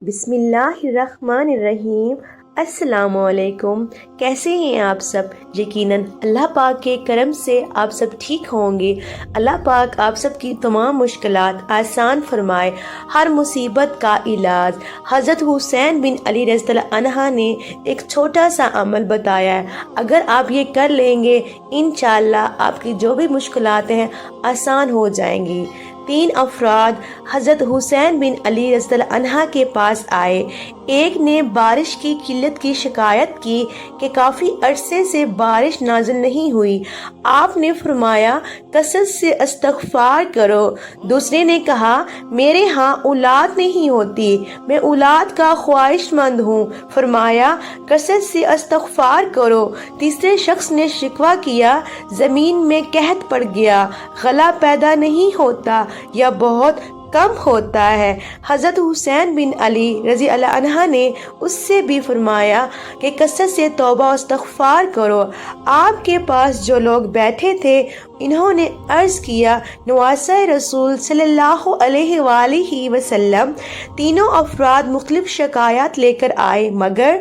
بسم اللہ الرحمن الرحیم۔ السلام علیکم، کیسے ہیں آپ سب؟ یقیناً اللہ پاک کے کرم سے آپ سب ٹھیک ہوں گے۔ اللہ پاک آپ سب کی تمام مشکلات آسان فرمائے، ہر مصیبت کا علاج۔ حضرت حسین بن علی رضی اللہ عنہ نے ایک چھوٹا سا عمل بتایا ہے، اگر آپ یہ کر لیں گے انشاءاللہ آپ کی جو بھی مشکلات ہیں آسان ہو جائیں گی۔ 3 افراد حضرت حسین بن علی رضی اللہ عنہ کے پاس آئے۔ ایک نے بارش کی قلت کی شکایت کی کہ کافی عرصے سے بارش نازل نہیں ہوئی۔ آپ نے فرمایا کثرت سے استغفار کرو۔ دوسرے نے کہا میرے ہاں اولاد نہیں ہوتی، میں اولاد کا خواہش مند ہوں۔ فرمایا کثرت سے استغفار کرو۔ تیسرے شخص نے شکوہ کیا زمین میں قحط پڑ گیا، غلہ پیدا نہیں ہوتا یا بہت کم ہوتا ہے۔ حضرت حسین بن علی رضی اللہ عنہ نے اس سے بھی فرمایا کہ کثرت سے توبہ و استغفار کرو۔ آپ کے پاس جو لوگ بیٹھے تھے انہوں نے عرض کیا نواسہ رسول صلی اللہ علیہ وآلہ وسلم۔ تینوں افراد مختلف شکایات لے کر آئے مگر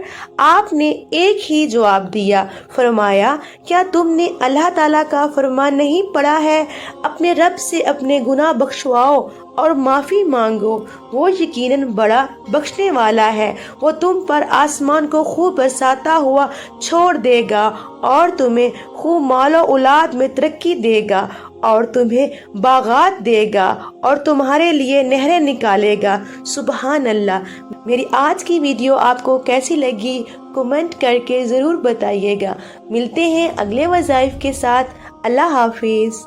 آپ نے ایک ہی جواب دیا۔ فرمایا کیا تم نے اللہ تعالیٰ کا فرمان نہیں پڑھا ہے؟ اپنے رب سے اپنے گناہ بخشواؤ اور معافی مانگو، وہ یقیناً بڑا بخشنے والا ہے۔ وہ تم پر آسمان کو خوب برساتا ہوا چھوڑ دے گا اور تمہیں خوب مال و اولاد میں ترقی دے گا اور تمہیں باغات دے گا اور تمہارے لیے نہریں نکالے گا۔ سبحان اللہ۔ میری آج کی ویڈیو آپ کو کیسی لگی کمنٹ کر کے ضرور بتائیے گا۔ ملتے ہیں اگلے وظائف کے ساتھ۔ اللہ حافظ۔